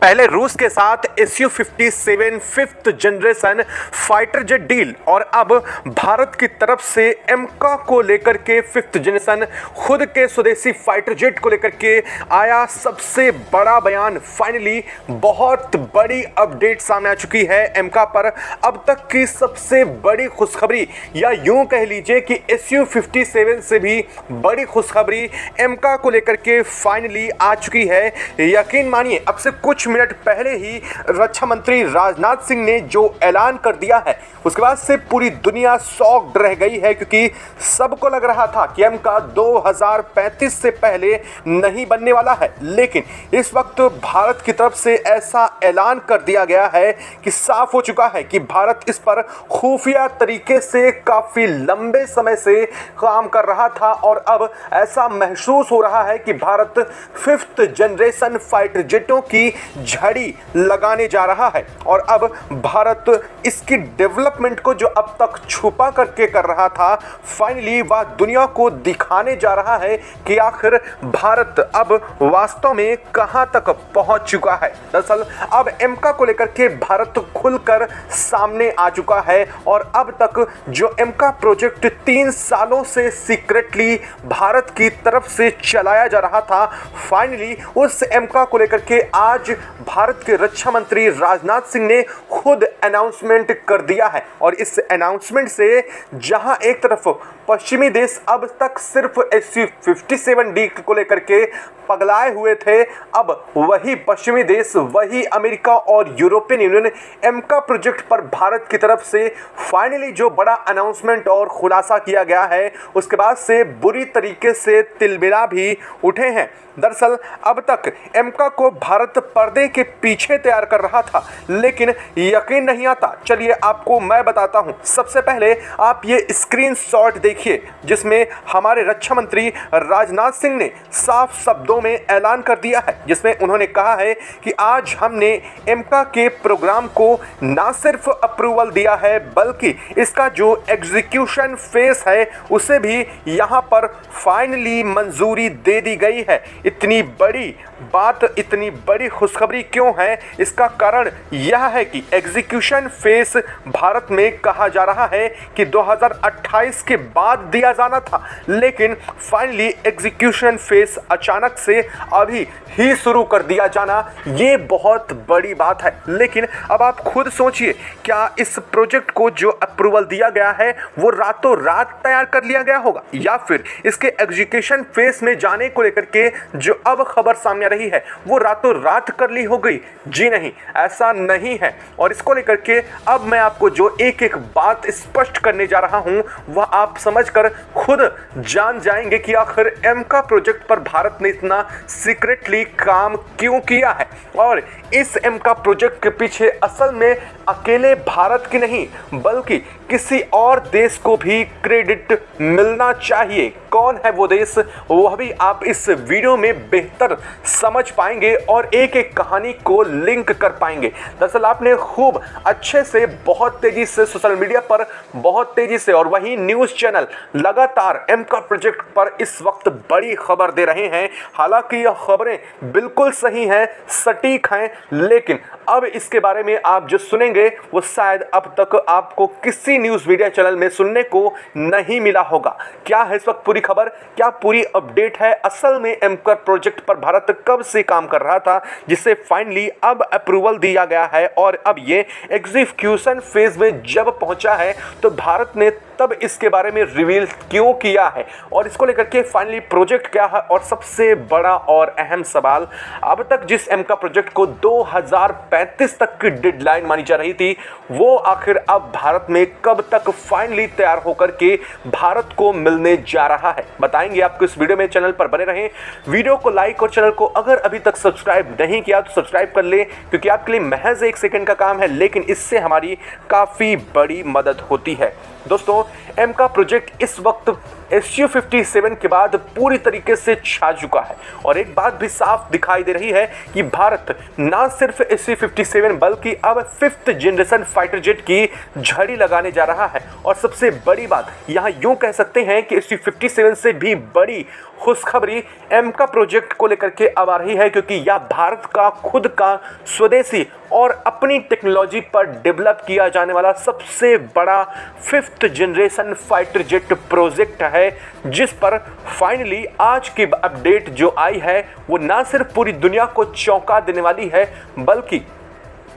पहले रूस के साथ Su-57 fifth generation fighter jet deal और अब भारत की तरफ से एमका को लेकर के फिफ्थ जनरेशन खुद के स्वदेशी फाइटर जेट को लेकर के आया सबसे बड़ा बयान। फाइनली बहुत बड़ी अपडेट सामने आ चुकी है एमका पर। अब तक की सबसे बड़ी खुशखबरी या यूं कह लीजिए कि Su-57 से भी बड़ी खुशखबरी एमका को लेकर के फाइनली आ चुकी है। यकीन मानिए अब से कुछ मिनट पहले ही रक्षा मंत्री राजनाथ सिंह ने जो ऐलान कर दिया है उसके बाद से पूरी दुनिया शॉक्ड रह गई है, क्योंकि सबको लग रहा था कि एमका 2035 से पहले नहीं बनने वाला है। लेकिन इस वक्त भारत की तरफ से ऐसा ऐलान कर दिया गया है कि साफ हो चुका है कि भारत इस पर खुफिया तरीके से काफी लंबे समय से काम कर रहा था और अब ऐसा महसूस हो रहा है कि भारत फिफ्थ जनरेशन फाइटर जेटों की झड़ी लगाने जा रहा है और अब भारत इसकी डेवलपमेंट को जो अब तक छुपा करके कर रहा था फाइनली वह दुनिया को दिखाने जा रहा है कि आखिर भारत अब वास्तव में कहां तक पहुंच चुका है। दरअसल अब एमका को लेकर के भारत खुलकर सामने आ चुका है और अब तक जो एमका प्रोजेक्ट 3 सालों से सीक्रेटली भारत की तरफ से चलाया जा रहा था, फाइनली उस एमका को लेकर के आज भारत के रक्षा मंत्री राजनाथ सिंह ने खुद अनाउंसमेंट कर दिया है। और इस अनाउंसमेंट से जहां एक तरफ पश्चिमी देश अब तक सिर्फ Su-57D को लेकर के पगलाए हुए थे, अब वही पश्चिमी देश, वही अमेरिका और यूरोपियन यूनियन एमका प्रोजेक्ट पर भारत की तरफ से फाइनली जो बड़ा अनाउंसमेंट और खुलासा किया गया है उसके बाद से बुरी तरीके से तिलमिला भी उठे हैं। दरअसल अब तक एमका को भारत पर्दे के पीछे तैयार कर रहा था, लेकिन यकीन नहीं आता। चलिए आपको मैं बताता हूं। सबसे पहले आप ये स्क्रीनशॉट देखिए जिसमें हमारे रक्षा मंत्री राजनाथ सिंह ने साफ शब्दों में ऐलान कर दिया है, जिसमें उन्होंने कहा है कि आज हमने एमका के प्रोग्राम को ना सिर्फ अप्रूवल दिया है बल्कि इसका जो एग्जीक्यूशन फेस है उसे भी यहां पर फाइनली मंजूरी दे दी गई है। इतनी बड़ी बात, इतनी बड़ी खुशखबरी क्यों है? इसका कारण यह है कि एग्जीक्यूशन फेस भारत में कहा जा रहा है कि 2028 के बाद दिया जाना था, लेकिन फाइनली एग्जीक्यूशन फेस अचानक से अभी ही शुरू कर दिया जाना, ये बहुत बड़ी बात है। लेकिन अब आप खुद सोचिए, क्या इस प्रोजेक्ट को जो अप्रूवल दिया गया है वो रातों रात तैयार कर लिया गया होगा या फिर इसके एग्जीक्यूशन फेस में जाने को लेकर के जो अब खबर सामने आ रही है वो रातों रात कर ली हो गई? जी नहीं, ऐसा नहीं है। और इसको लेकर के अब मैं आपको जो एक एक बात स्पष्ट करने जा रहा हूं वह आप समझकर खुद जान जाएंगे कि आखिर एमका प्रोजेक्ट पर भारत ने इतना सीक्रेटली काम क्यों किया है। और इस एमका प्रोजेक्ट के पीछे असल में अकेले भारत की नहीं बल्कि किसी और देश को भी क्रेडिट मिलना चाहिए। कौन है वो देश, वह भी आप इस वीडियो में बेहतर समझ पाएंगे और एक एक कहानी को लिंक कर पाएंगे। दरअसल आपने खूब अच्छे से बहुत तेजी से सोशल मीडिया पर बहुत तेजी से और वही न्यूज़ चैनल लगातार एमका प्रोजेक्ट पर इस वक्त बड़ी खबर दे रहे हैं। हालांकि यह खबरें बिल्कुल सही हैं, सटीक हैं, लेकिन अब इसके बारे में आप जो सुनेंगे वो शायद अब तक आपको किसी न्यूज़ मीडिया चैनल में सुनने को नहीं मिला होगा। क्या है इस वक्त पूरी खबर, क्या पूरी अपडेट है? असल में एमका प्रोजेक्ट पर भारत कब से काम कर रहा था जिसे फाइनली अब अप्रूवल दिया गया है और अब ये एग्जीक्यूशन फेज में जब पहुंचा है तो भारत ने तब इसके बारे में रिवील क्यों किया है और इसको लेकर के फाइनली प्रोजेक्ट क्या है। और सबसे बड़ा और अहम सवाल, अब तक जिस एमका प्रोजेक्ट को 2035 तक की डेडलाइन मानी जा रही थी वो आखिर अब भारत में कब तक फाइनली तैयार होकर के भारत को मिलने जा रहा है, बताएंगे आपको इस वीडियो में। चैनल पर बने रहें, वीडियो को लाइक और चैनल को अगर अभी तक सब्सक्राइब नहीं किया तो सब्सक्राइब कर ले, क्योंकि आपके लिए महज 1 सेकंड का काम है लेकिन इससे हमारी काफ़ी बड़ी मदद होती है। दोस्तों एमका प्रोजेक्ट इस वक्त SU-57 के बाद पूरी तरीके से छा चुका है और एक बात भी साफ दिखाई दे रही है कि भारत ना सिर्फ SU-57 बल्कि अब 5th जनरेशन फाइटर जेट की झड़ी लगाने जा रहा है। और सबसे बड़ी बात यहाँ यूं कह सकते हैं कि SU-57 से भी बड़ी खुशखबरी एमका प्रोजेक्ट को लेकर के अब आ रही है, क्योंकि यह भारत का खुद का स्वदेशी और अपनी टेक्नोलॉजी पर डेवलप किया जाने वाला सबसे बड़ा 5th generation fighter jet project है, जिस पर फाइनली आज की अपडेट जो आई है वो ना सिर्फ पूरी दुनिया को चौंका देने वाली है, बल्कि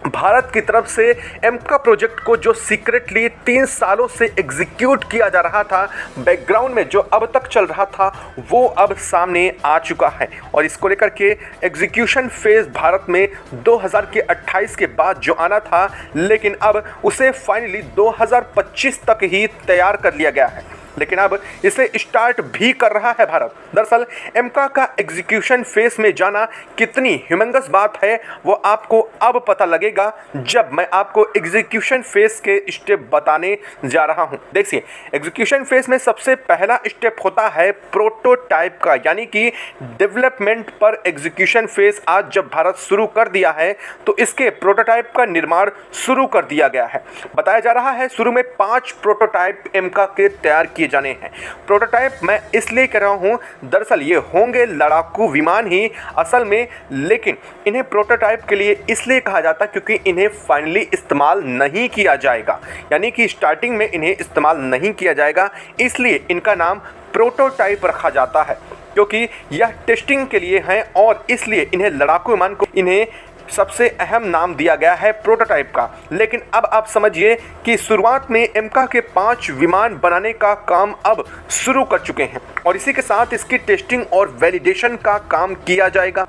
भारत की तरफ से एमका प्रोजेक्ट को जो सीक्रेटली 3 सालों से एग्जीक्यूट किया जा रहा था, बैकग्राउंड में जो अब तक चल रहा था, वो अब सामने आ चुका है। और इसको लेकर के एग्जीक्यूशन फेज भारत में 2028 के बाद जो आना था, लेकिन अब उसे फाइनली 2025 तक ही तैयार कर लिया गया है। लेकिन अब इसे स्टार्ट भी कर रहा है भारत। दरअसल एमका का एग्जीक्यूशन फेज में जाना कितनी ह्यूमंगस बात है वो आपको अब पता लगेगा जब मैं आपको एग्जीक्यूशन फेज के स्टेप बताने जा रहा हूं। देखिए, एग्जीक्यूशन फेज में सबसे पहला स्टेप होता है प्रोटोटाइप का, यानी कि डेवलपमेंट पर एग्जीक्यूशन फेज आज जब भारत शुरू कर दिया है तो इसके प्रोटोटाइप का निर्माण शुरू कर दिया गया है। बताया जा रहा है शुरू में 5 प्रोटोटाइप एमका के तैयार किए जाने हैं। प्रोटोटाइप मैं इसलिए कह रहा हूं, दरअसल ये होंगे लड़ाकू विमान ही असल में, लेकिन इन्हें प्रोटोटाइप के लिए इसलिए कहा जाता क्योंकि इन्हें फाइनली इस्तेमाल नहीं किया जाएगा, यानी कि स्टार्टिंग में इन्हें इस्तेमाल नहीं किया जाएगा, इसलिए इनका नाम प्रोटोटाइप रखा जाता है, क्योंकि यह टेस्टिंग के लिए हैं और इसलिए इन्हें लड़ाकू विमान को इन्हें सबसे अहम नाम दिया गया है प्रोटोटाइप का। लेकिन अब आप समझिए कि शुरुआत में एमका के 5 विमान बनाने का काम अब शुरू कर चुके हैं और इसी के साथ इसकी टेस्टिंग और वैलिडेशन का काम किया जाएगा।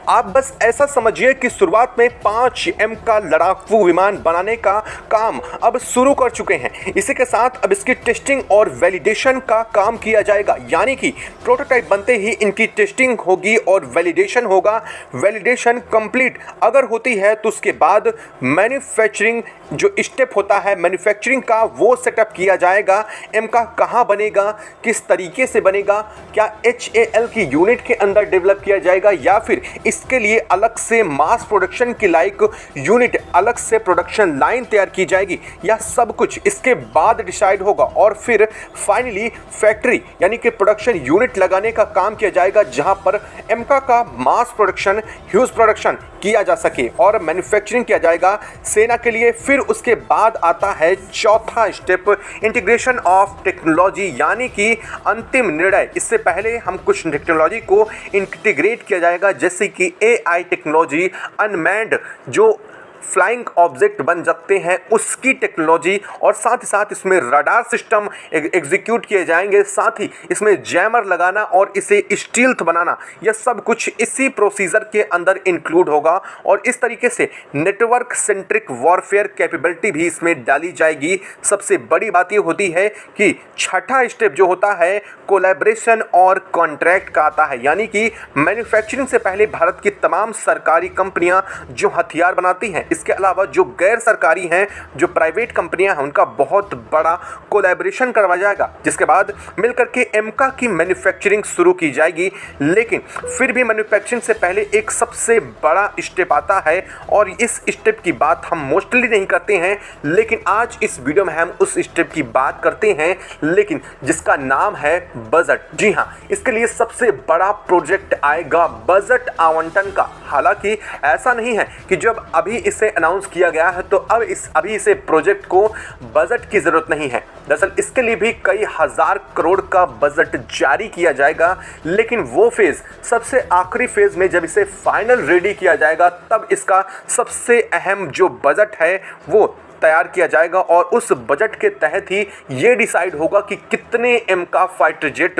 आप बस ऐसा समझिए कि शुरुआत में 5 एमका लड़ाकू विमान बनाने का काम अब शुरू कर चुके हैं। इसी के साथ अब इसकी टेस्टिंग और वैलिडेशन का काम किया जाएगा, यानी कि प्रोटोटाइप बनते ही इनकी टेस्टिंग होगी और वैलिडेशन होगा। वैलिडेशन कंप्लीट अगर होती है तो उसके बाद मैन्युफैक्चरिंग जो स्टेप होता है मैन्युफैक्चरिंग का, वो सेटअप किया जाएगा। एमका कहाँ बनेगा, किस तरीके से बनेगा, क्या HAL की यूनिट के अंदर डेवलप किया जाएगा या फिर इसके लिए अलग से मास प्रोडक्शन की लाइक यूनिट, अलग से प्रोडक्शन लाइन तैयार की जाएगी, यह सब कुछ इसके बाद डिसाइड होगा। और फिर फाइनली फैक्ट्री यानी कि प्रोडक्शन यूनिट लगाने का काम किया जाएगा, जहां पर एमका का मास प्रोडक्शन, ह्यूज प्रोडक्शन किया जा सके और मैन्युफैक्चरिंग किया जाएगा सेना के लिए। फिर उसके बाद आता है चौथा स्टेप, इंटीग्रेशन ऑफ टेक्नोलॉजी, यानी कि अंतिम निर्णय। इससे पहले हम कुछ टेक्नोलॉजी को इंटीग्रेट किया जाएगा, जैसे कि AI टेक्नोलॉजी, अनमैन्ड जो फ्लाइंग ऑब्जेक्ट बन सकते हैं उसकी टेक्नोलॉजी, और साथ ही साथ इसमें रडार सिस्टम एग्जीक्यूट किए जाएंगे, साथ ही इसमें जैमर लगाना और इसे स्टील्थ बनाना, यह सब कुछ इसी प्रोसीजर के अंदर इंक्लूड होगा। और इस तरीके से नेटवर्क सेंट्रिक वॉरफेयर कैपेबिलिटी भी इसमें डाली जाएगी। सबसे बड़ी बात ये होती है कि छठा स्टेप जो होता है कोलैबोरेशन और कॉन्ट्रैक्ट का आता है, यानी कि मैन्युफैक्चरिंग से पहले भारत की तमाम सरकारी कंपनियां जो हथियार बनाती हैं, इसके अलावा जो गैर सरकारी हैं, जो प्राइवेट कंपनियां हैं, उनका बहुत बड़ा कोलैबोरेशन करवाया जाएगा, जिसके बाद मिलकर के एमका की मैन्युफैक्चरिंग शुरू की जाएगी। लेकिन फिर भी मैन्युफैक्चरिंग से पहले एक सबसे बड़ा स्टेप आता है और इस स्टेप की बात हम मोस्टली नहीं करते हैं, लेकिन आज इस वीडियो में हम उस स्टेप की बात करते हैं, लेकिन जिसका नाम है बजट। जी हाँ, इसके लिए सबसे बड़ा प्रोजेक्ट आएगा बजट आवंटन का। हालांकि ऐसा नहीं है कि जब अभी इसे अनाउंस किया गया है तो अभी इसे प्रोजेक्ट को बजट की जरूरत नहीं है। दरअसल इसके लिए भी कई हजार करोड़ का बजट जारी किया जाएगा, लेकिन वो फेज सबसे आखिरी फेज में जब इसे फाइनल रेडी किया जाएगा तब इसका सबसे अहम जो बजट है वो तैयार किया जाएगा और उस बजट के तहत ही ये डिसाइड होगा कि कितने एमका फाइटर जेट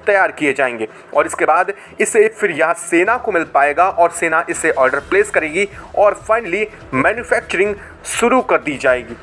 तैयार किए जाएंगे और इसके बाद इसे फिर यहाँ सेना को मिल पाएगा और सेना इसे ऑर्डर प्लेस करेगी और फाइनली मैन्युफैक्चरिंग शुरू कर दी जाएगी।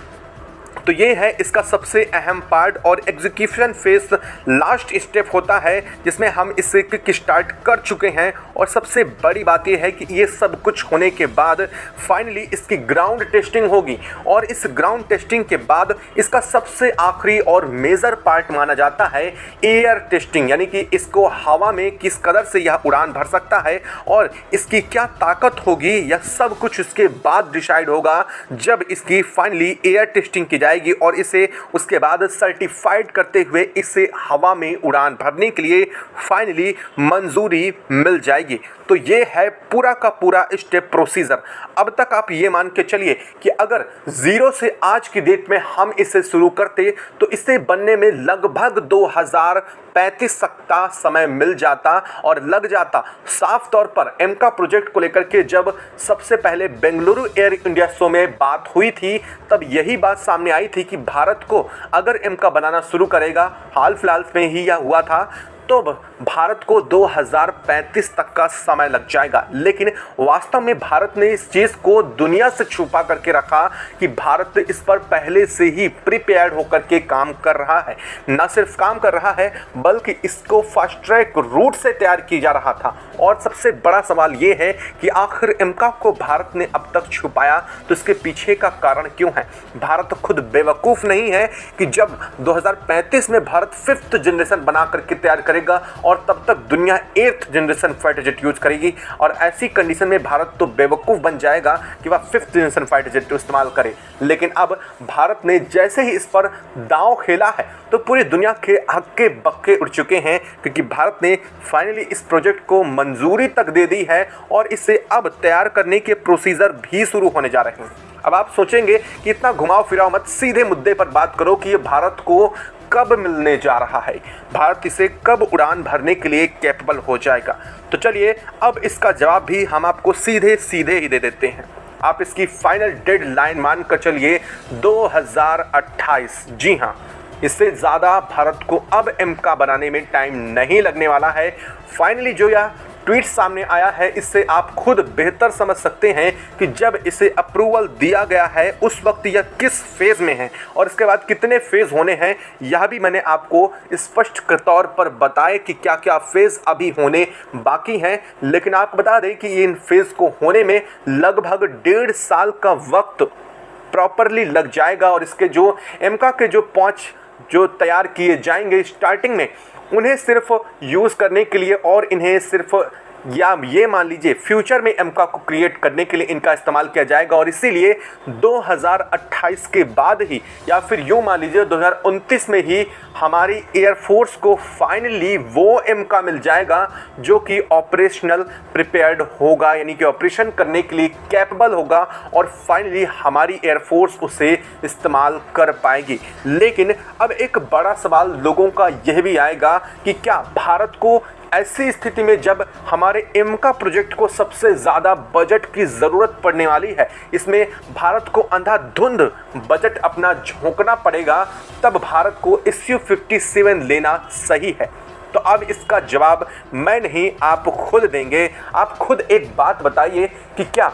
तो ये है इसका सबसे अहम पार्ट और एग्जीक्यूशन फेस लास्ट स्टेप होता है जिसमें हम इसे किक स्टार्ट कर चुके हैं। और सबसे बड़ी बात ये है कि ये सब कुछ होने के बाद फाइनली इसकी ग्राउंड टेस्टिंग होगी और इस ग्राउंड टेस्टिंग के बाद इसका सबसे आखिरी और मेजर पार्ट माना जाता है एयर टेस्टिंग, यानी कि इसको हवा में किस कदर से यह उड़ान भर सकता है और इसकी क्या ताकत होगी, यह सब कुछ इसके बाद डिसाइड होगा जब इसकी फाइनली एयर टेस्टिंग की जाएगी और इसे उसके बाद सर्टिफाइड करते हुए इसे हवा में उड़ान भरने के लिए फाइनली मंजूरी मिल जाएगी। तो ये है पूरा का पूरा स्टेप प्रोसीजर। अब तक आप ये मान के चलिए कि अगर 0 से आज की डेट में हम इसे शुरू करते तो इसे बनने में लगभग 2035 तक का समय मिल जाता और लग जाता। साफ तौर पर एमका प्रोजेक्ट को लेकर के जब सबसे पहले बेंगलुरु एयर इंडिया शो में बात हुई थी तब यही बात सामने आई थी कि भारत को अगर एमका बनाना शुरू करेगा, हाल फिलहाल में ही यह हुआ था, तो भारत को 2035 तक का समय लग जाएगा। लेकिन वास्तव में भारत ने इस चीज़ को दुनिया से छुपा करके रखा कि भारत इस पर पहले से ही प्रिपेयर्ड होकर के काम कर रहा है। न सिर्फ काम कर रहा है बल्कि इसको फास्ट ट्रैक रूट से तैयार किया जा रहा था। और सबसे बड़ा सवाल ये है कि आखिर एमका को भारत ने अब तक छुपाया तो इसके पीछे का कारण क्यों है। भारत खुद बेवकूफ़ नहीं है कि जब 2035 में भारत 5th जनरेशन बना करके तैयार करेगा और तब तक दुनिया 8th generation fighter jet use करेगी और ऐसी कंडीशन में भारत तो बेवकूफ़ बन जाएगा कि वह 5th जनरेशन फाइटर जेट इस्तेमाल करे। लेकिन अब भारत ने जैसे ही इस पर दांव खेला है तो पूरी दुनिया के हक्के बक्के उड़ चुके हैं क्योंकि भारत ने फाइनली इस प्रोजेक्ट को मंजूरी तक दे दी है और इसे अब तैयार करने के प्रोसीजर भी शुरू होने जा रहे हैं। अब आप सोचेंगे कि इतना घुमाव फिराव मत, सीधे मुद्दे पर बात करो कि ये भारत को कब मिलने जा रहा है, भारत इसे कब उड़ान भरने के लिए कैपेबल हो जाएगा। तो चलिए अब इसका जवाब भी हम आपको सीधे सीधे ही दे देते हैं। आप इसकी फाइनल डेडलाइन मान कर चलिए 2028। जी हाँ, इससे ज़्यादा भारत को अब एमका बनाने में टाइम नहीं लगने वाला है। फाइनली जो यह ट्वीट सामने आया है इससे आप खुद बेहतर समझ सकते हैं कि जब इसे अप्रूवल दिया गया है उस वक्त यह किस फेज़ में है और इसके बाद कितने फेज़ होने हैं यह भी मैंने आपको स्पष्ट तौर पर बताया कि क्या क्या फेज़ अभी होने बाकी हैं। लेकिन आप बता दें कि इन फेज़ को होने में लगभग 1.5 साल का वक्त प्रॉपरली लग जाएगा और इसके जो एमका के जो 5 जो तैयार किए जाएंगे स्टार्टिंग में उन्हें सिर्फ यूज़ करने के लिए और इन्हें सिर्फ या ये मान लीजिए फ्यूचर में एमका को क्रिएट करने के लिए इनका इस्तेमाल किया जाएगा। और इसीलिए 2028 के बाद ही या फिर यूँ मान लीजिए 2029 में ही हमारी एयरफोर्स को फाइनली वो एमका मिल जाएगा जो कि ऑपरेशनल प्रिपेयर्ड होगा, यानी कि ऑपरेशन करने के लिए कैपेबल होगा और फाइनली हमारी एयरफोर्स उसे इस्तेमाल कर पाएगी। लेकिन अब एक बड़ा सवाल लोगों का यह भी आएगा कि क्या भारत को ऐसी स्थिति में जब हमारे एमका प्रोजेक्ट को सबसे ज़्यादा बजट की ज़रूरत पड़ने वाली है, इसमें भारत को अंधाधुंध बजट अपना झोंकना पड़ेगा, तब भारत को SU-57 लेना सही है। तो अब इसका जवाब मैं नहीं आप खुद देंगे। आप खुद एक बात बताइए कि क्या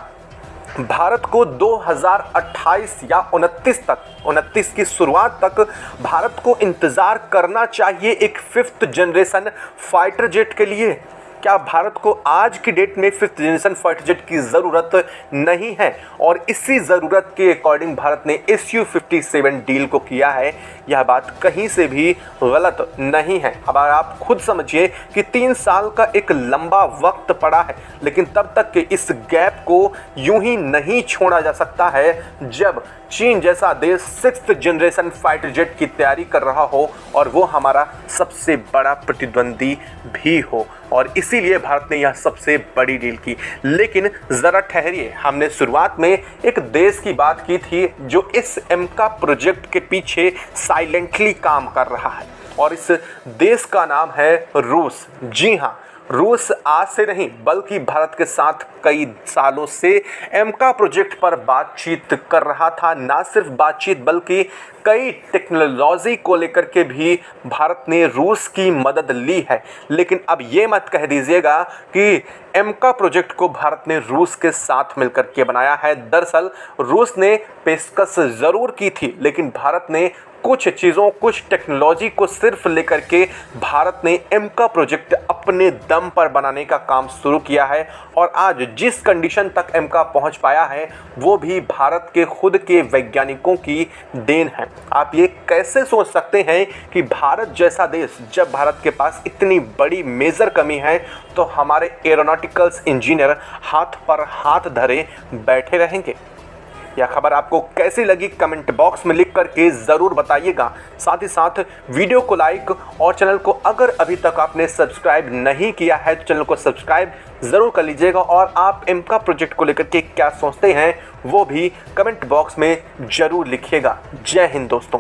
भारत को 2028 या 29 की शुरुआत तक भारत को इंतज़ार करना चाहिए एक 5th जनरेशन फाइटर जेट के लिए? क्या भारत को आज की डेट में 5th जनरेशन फाइटर जेट की ज़रूरत नहीं है? और इसी ज़रूरत के अकॉर्डिंग भारत ने SU-57 डील को किया है। यह बात कहीं से भी गलत नहीं है। अब आप खुद समझिए कि 3 साल का एक लंबा वक्त पड़ा है, लेकिन तब तक के इस गैप को यूं ही नहीं छोड़ा जा सकता है जब चीन जैसा देश 6th जनरेशन फाइटर जेट की तैयारी कर रहा हो और वो हमारा सबसे बड़ा प्रतिद्वंदी भी हो। और इसीलिए भारत ने यह सबसे बड़ी डील की। लेकिन ज़रा ठहरिए, हमने शुरुआत में एक देश की बात की थी जो इस एमका प्रोजेक्ट के पीछे साइलेंटली काम कर रहा है और इस देश का नाम है रूस। जी हाँ, रूस आज से नहीं बल्कि भारत के साथ कई सालों से एमका प्रोजेक्ट पर बातचीत कर रहा था। ना सिर्फ बातचीत बल्कि कई टेक्नोलॉजी को लेकर के भी भारत ने रूस की मदद ली है। लेकिन अब ये मत कह दीजिएगा कि एमका प्रोजेक्ट को भारत ने रूस के साथ मिलकर के बनाया है। दरअसल रूस ने पेशकश ज़रूर की थी, लेकिन भारत ने कुछ चीज़ों, कुछ टेक्नोलॉजी को सिर्फ लेकर के भारत ने एमका प्रोजेक्ट अपने दम पर बनाने का काम शुरू किया है। और आज जिस कंडीशन तक एमका पहुंच पाया है वो भी भारत के खुद के वैज्ञानिकों की देन है। आप ये कैसे सोच सकते हैं कि भारत जैसा देश, जब भारत के पास इतनी बड़ी मेजर कमी है तो हमारे एरोनॉटिकल्स इंजीनियर हाथ पर हाथ धरे बैठे रहेंगे। यह खबर आपको कैसी लगी कमेंट बॉक्स में लिख करके ज़रूर बताइएगा। साथ ही साथ वीडियो को लाइक और चैनल को अगर अभी तक आपने सब्सक्राइब नहीं किया है तो चैनल को सब्सक्राइब ज़रूर कर लीजिएगा। और आप एमका प्रोजेक्ट को लेकर के क्या सोचते हैं वो भी कमेंट बॉक्स में ज़रूर लिखिएगा। जय हिंद दोस्तों।